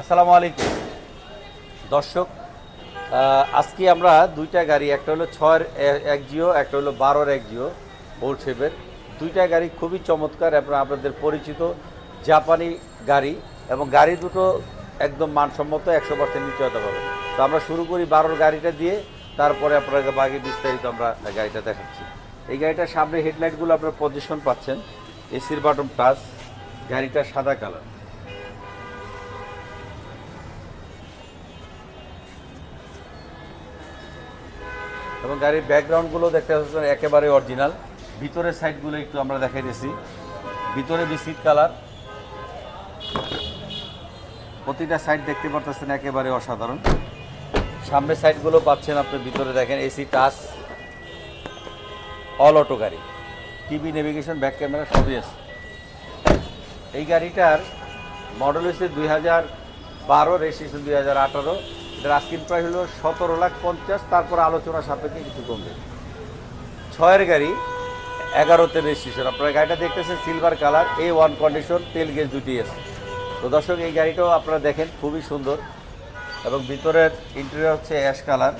আসসালামু আলাইকুম দর্শক। আজকে আমরা দুইটা গাড়ি, একটা হলো 6-এর এক জিও, একটা হলো 12-এর এক জিও বোল্ট শেপের। দুইটা গাড়ি খুবই চমৎকার এবং আপনাদের পরিচিত জাপানি গাড়ি, এবং গাড়ি দুটো একদম মানসম্মত 100% নিশ্চয়তা পাবেন। তো আমরা শুরু করি 12-এর গাড়িটা দিয়ে, তারপরে আপনাকে বাকি বিস্তারিত আমরা গাড়িটা দেখাচ্ছি। এই গাড়িটার সামনে হেডলাইটগুলো আপনার পজিশন পাচ্ছেন, এসির বাটন টাচ, গাড়িটা সাদা কালার এবং গাড়ির ব্যাকগ্রাউন্ডগুলো দেখতে পাচ্ছেন একেবারে অরিজিনাল। ভিতরের সাইডগুলো একটু আমরা দেখাই দিয়েছি, ভিতরে বিস্কিট কালার, প্রতিটা সাইড দেখতে পাচ্ছেন একেবারে অসাধারণ। সামনের সাইডগুলো পাচ্ছেন আপনি, ভিতরে দেখেন এসি টাচ, অল অটো গাড়ি, টিভি, নেভিগেশন, ব্যাক ক্যামেরা সবই আছে। এই গাড়িটার মডেল হচ্ছে 2012, রেজিস্ট্রেশন 2018। এটার আস্কিং প্রাইস হলো 17,50,000, তারপর আলোচনা সাপেক্ষে কিছু কমবে। 6-এর গাড়ি, 11-তে রেজিস্ট্রেশন। আপনারা গাড়িটা দেখতেছেন সিলভার কালার, A1 কন্ডিশন, তেল গ্যাস দুটি আছে। তো দর্শক, এই গাড়িটাও আপনারা দেখেন খুবই সুন্দর, এবং ভিতরের ইন্টেরিয়র হচ্ছে অ্যাশ কালার,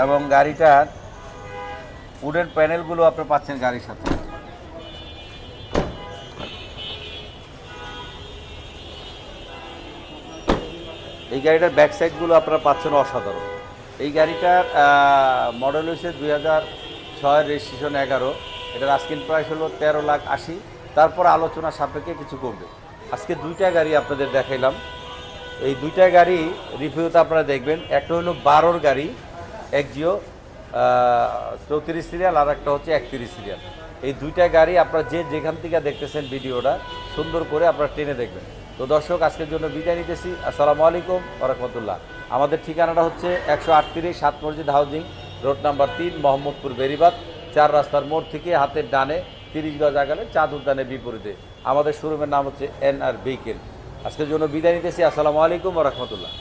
এবং গাড়িটার উডেন প্যানেলগুলো আপনারা পাচ্ছেন গাড়ির সাথে। এই গাড়িটার ব্যাক সাইডগুলো আপনারা পাচ্ছেন অসাধারণ। এই গাড়িটার মডেল হচ্ছে 2006, রেজিস্ট্রেশন 11। এটার আস্কিং প্রাইস হলো 13,80,000, তারপর আলোচনা সাপেক্ষে কিছু করবে। আজকে দুইটা গাড়ি আপনাদের দেখাইলাম। এই দুইটা গাড়ি রিভিউতে আপনারা দেখবেন, একটা হলো 12-এর গাড়ি এক জিও 34 সিরিয়াল, আর একটা হচ্ছে 31 সিরিয়াল। এই দুইটা গাড়ি আপনারা যে যেখান থেকে দেখতেছেন ভিডিওটা সুন্দর করে আপনারা ট্রেনে দেখবেন। তো দর্শক, আজকের জন্য বিদায় নিতেছি। আসসালামু আলাইকুম ওয়া রাহমাতুল্লাহ। আমাদের ঠিকানাটা হচ্ছে 138 সাত মসজিদ housing, road number 3, Mohammadpur Beribadh, 4 রাস্তার মোড় থেকে হাতের ডানে 30 গজ আগালে চাঁদ উদ্যানের বিপরীতে। আমাদের শোরুমের নাম হচ্ছে NR ভেহিকেল। আজকের জন্য বিদায় নিতেছি। আসসালামু আলাইকুম ওয়া রাহমাতুল্লাহ।